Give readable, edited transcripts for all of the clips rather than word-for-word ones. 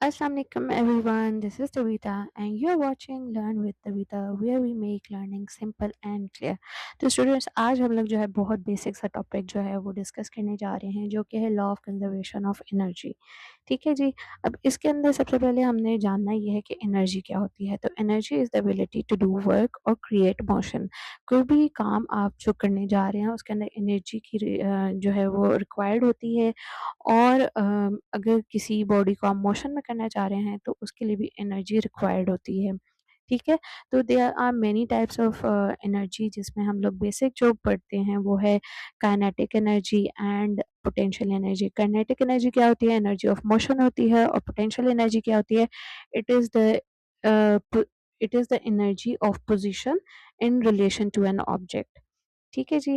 Assalamualaikum everyone, this is Tavita and you're watching Learn with Tavita where we make learning simple and clear। तो students आज हम लोग जो है बहुत बेसिक सा टॉपिक जो है वो डिस्कस करने जा रहे हैं जो कि है law of conservation of energy. ठीक है जी। अब इसके अंदर सबसे पहले हमने जानना ये है कि एनर्जी क्या होती है। तो energy is the ability to do work और क्रिएट मोशन। कोई भी काम आप जो करने जा रहे हैं उसके अंदर एनर्जी की जो है वो रिक्वायर्ड होती है। और अगर किसी बॉडी को आप मोशन में करना चाह रहे हैं तो उसके लिए भी एनर्जी रिक्वायर्ड होती है। ठीक है। तो there are many types of energy जिसमें हम लोग बेसिक जो पढ़ते हैं वो है kinetic energy and potential energy. Kinetic energy क्या होती है? एनर्जी ऑफ मोशन होती है। और पोटेंशियल एनर्जी क्या होती है? It is the it is the energy of position in relation to an object. ठीक है जी।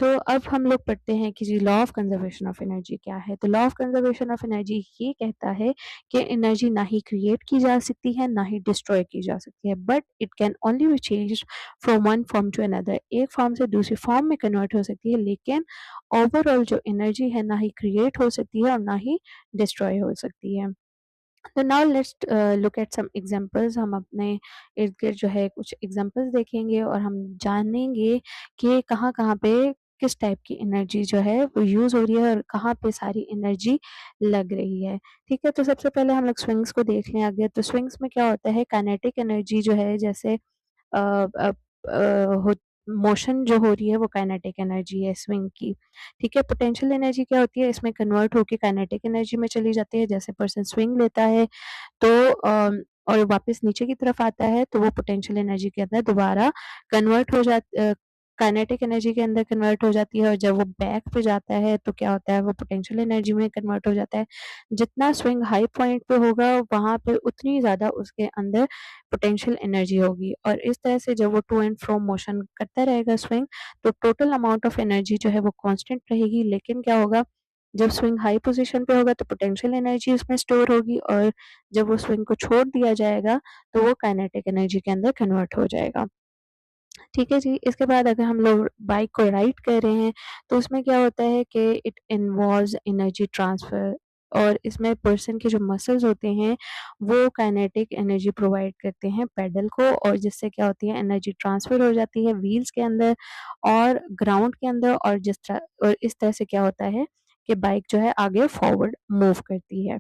अब हम लोग पढ़ते हैं कि जी law of conservation of energy क्या है। तो law of conservation of energy ये कहता है कि एनर्जी ना ही क्रिएट की जा सकती है ना ही डिस्ट्रॉय की जा सकती है, but it can only be change from one form to another. एक फॉर्म से दूसरी फॉर्म में कन्वर्ट हो सकती है, लेकिन ओवरऑल जो एनर्जी है ना ही क्रिएट हो सकती है और ना ही डिस्ट्रॉय हो सकती है। तो now let's look at some examples. हम अपने इर्द गिर्द जो है कुछ एग्जांपल्स देखेंगे और हम जानेंगे कि कहाँ कहाँ पे किस टाइप की एनर्जी जो है वो यूज़ हो रही है और कहाँ पे सारी एनर्जी लग रही है। ठीक है। तो सबसे पहले हम लोग स्विंग्स को देख लें आगे। तो स्विंग्स में क्या होता है? काइनेटिक एनर्जी जो है जैसे अ, अ, हो मोशन जो हो रही है वो काइनेटिक एनर्जी है स्विंग की। ठीक है। पोटेंशियल एनर्जी क्या होती है? इसमें कन्वर्ट होके काइनेटिक एनर्जी में चली जाती है। जैसे पर्सन स्विंग लेता है तो और वापस नीचे की तरफ आता है तो वो पोटेंशियल एनर्जी के अंदर दोबारा कन्वर्ट हो काइनेटिक एनर्जी के अंदर कन्वर्ट हो जाती है। और जब वो बैक पे जाता है तो क्या होता है? वो पोटेंशियल एनर्जी में कन्वर्ट हो जाता है। जितना स्विंग हाई पॉइंट पे होगा वहाँ पे उतनी ज़्यादा उसके अंदर पोटेंशियल एनर्जी होगी। और इस तरह से जब वो टू एंड फ्रो मोशन करता रहेगा स्विंग, तो टोटल अमाउंट ऑफ एनर्जी जो है वो कांस्टेंट रहेगी। लेकिन क्या होगा? जब स्विंग हाई पोजीशन पे होगा तो पोटेंशियल एनर्जी उसमें स्टोर होगी, और जब वो स्विंग को छोड़ दिया जाएगा तो वो काइनेटिक एनर्जी के अंदर कन्वर्ट हो जाएगा। ठीक है जी। इसके बाद अगर हम लोग बाइक को राइड कर रहे हैं तो उसमें क्या होता है कि इट इन्वॉल्व्स एनर्जी ट्रांसफ़र। और इसमें पर्सन के जो मसल्स होते हैं वो काइनेटिक एनर्जी प्रोवाइड करते हैं पेडल को, और जिससे क्या होती है? एनर्जी ट्रांसफ़र हो जाती है व्हील्स के अंदर और ग्राउंड के अंदर। और जिस तरह और इस तरह से क्या होता है कि बाइक जो है आगे फॉरवर्ड मूव करती है।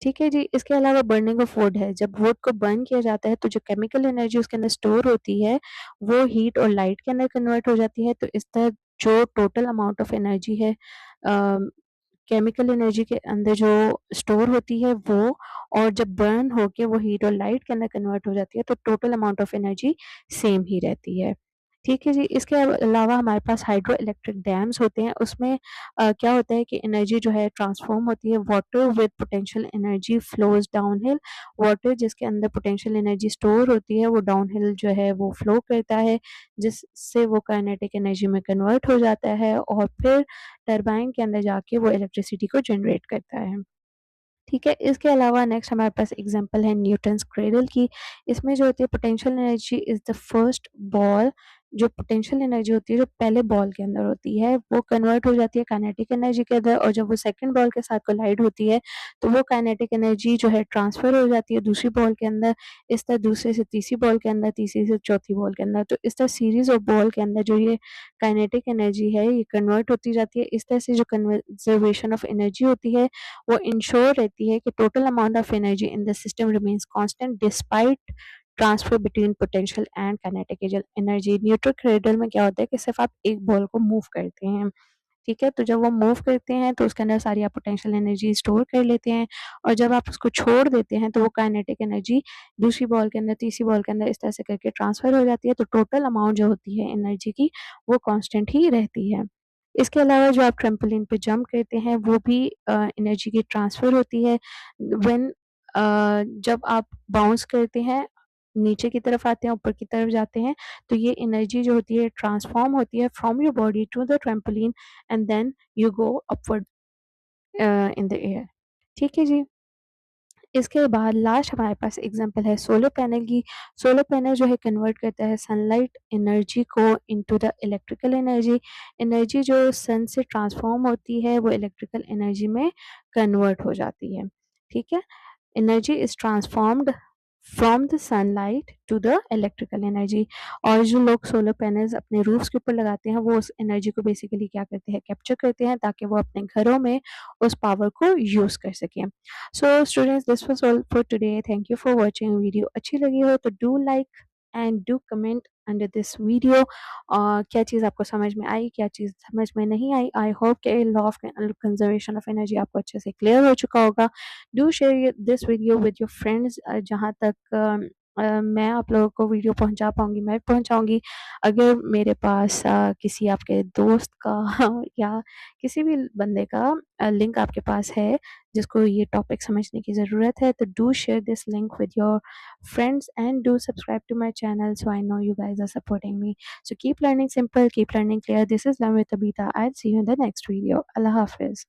ठीक है जी। इसके अलावा बर्निंग ऑफ वुड है। जब वुड को बर्न किया जाता है तो जो केमिकल एनर्जी उसके अंदर स्टोर होती है वो हीट और लाइट के अंदर कन्वर्ट हो जाती है। तो इस तरह जो टोटल अमाउंट ऑफ एनर्जी है केमिकल एनर्जी के अंदर जो स्टोर होती है वो, और जब बर्न होके वो हीट और लाइट के अंदर कन्वर्ट हो जाती है तो total amount of energy same ही रहती है। ठीक है जी। इसके अलावा हमारे पास हाइड्रो इलेक्ट्रिक डैम्स होते हैं। उसमें क्या होता है कि एनर्जी जो है ट्रांसफॉर्म होती है। Water with potential energy flows downhill. Water जिसके अंदर पोटेंशियल एनर्जी स्टोर होती है वो डाउनहिल जो है वो फ्लो करता है, जिससे वो काइनेटिक एनर्जी में कन्वर्ट हो जाता है और फिर टरबाइन के अंदर जाके वो इलेक्ट्रिसिटी को जनरेट करता है। ठीक है। इसके अलावा नेक्स्ट हमारे पास एग्जांपल है न्यूटन्स क्रेडल की। इसमें जो होती है potential energy is the first ball. जो पोटेंशियल एनर्जी होती है जो पहले बॉल के अंदर होती है वो कन्वर्ट हो जाती है काइनेटिक एनर्जी के अंदर, और जब वो सेकंड बॉल के साथ कोलाइड होती है तो वो काइनेटिक एनर्जी जो है ट्रांसफ़र हो जाती है दूसरी बॉल के अंदर। इस तरह दूसरे से तीसरी बॉल के अंदर, तीसरी से चौथी बॉल के अंदर। तो इस तरह सीरीज़ ऑफ बॉल के अंदर जो ये काइनेटिक एनर्जी है ये कन्वर्ट होती जाती है। इस तरह से जो कंज़र्वेशन ऑफ एनर्जी होती है वो इंश्योर रहती है कि total amount of energy in the system remains constant despite transfer between potential and kinetic energy. Newton cradle में क्या होता है कि सिर्फ आप एक बॉल को मूव करते हैं। ठीक है। तो जब वो मूव करते हैं तो उसके अंदर सारी आप पोटेंशियल एनर्जी स्टोर कर लेते हैं, और जब आप उसको छोड़ देते हैं तो वो काइनेटिक एनर्जी दूसरी बॉल के अंदर, तीसरी बॉल के अंदर इस तरह से करके ट्रांसफर हो जाती है। तो टोटल अमाउंट जो होती है एनर्जी की वो कांस्टेंट ही रहती है। इसके अलावा जो आप ट्रैम्पोलिन पे जंप करते हैं वो भी एनर्जी की ट्रांसफ़र होती है। व्हेन जब आप बाउंस करते हैं, नीचे की तरफ आते हैं, ऊपर की तरफ जाते हैं, तो ये एनर्जी जो होती है ट्रांसफ़ॉर्म होती है from your body to the trampoline, and then you go upward in the air. ठीक है जी। इसके बाद लास्ट हमारे पास एग्जांपल है सोलर पैनल की। सोलर पैनल जो है कन्वर्ट करता है सनलाइट एनर्जी को into the electrical energy. Energy जो सन से ट्रांसफॉर्म होती है वो इलेक्ट्रिकल एनर्जी में कन्वर्ट हो जाती है। ठीक है। energy is transformed from the sunlight to the electrical energy. और जो लोग सोलर पैनल्स अपने रूफ्स के ऊपर लगाते हैं वो उस एनर्जी को बेसिकली क्या करते हैं, कैप्चर करते हैं, ताकि वो अपने घरों में उस पावर को यूज़ कर सकें। So students, this was all for today. Thank you for watching. Video अच्छी लगी हो तो do like and do comment under this video. क्या चीज़ आपको समझ में आई, क्या चीज़ समझ में नहीं आई। आई होप कि law of conservation of energy आपको अच्छे से क्लियर हो चुका होगा। Do share this video with your friends. जहाँ तक मैं आप लोगों को वीडियो पहुंचा पाऊंगी मैं पहुंचाऊंगी। अगर मेरे पास किसी आपके दोस्त का या किसी भी बंदे का लिंक आपके पास है जिसको ये टॉपिक समझने की ज़रूरत है, तो do share this link with your friends and do subscribe to my channel so I know you guys are supporting me. So keep learning simple, keep learning clear. This is Learn with Abita. I'll see you in the next video. Allah Hafiz.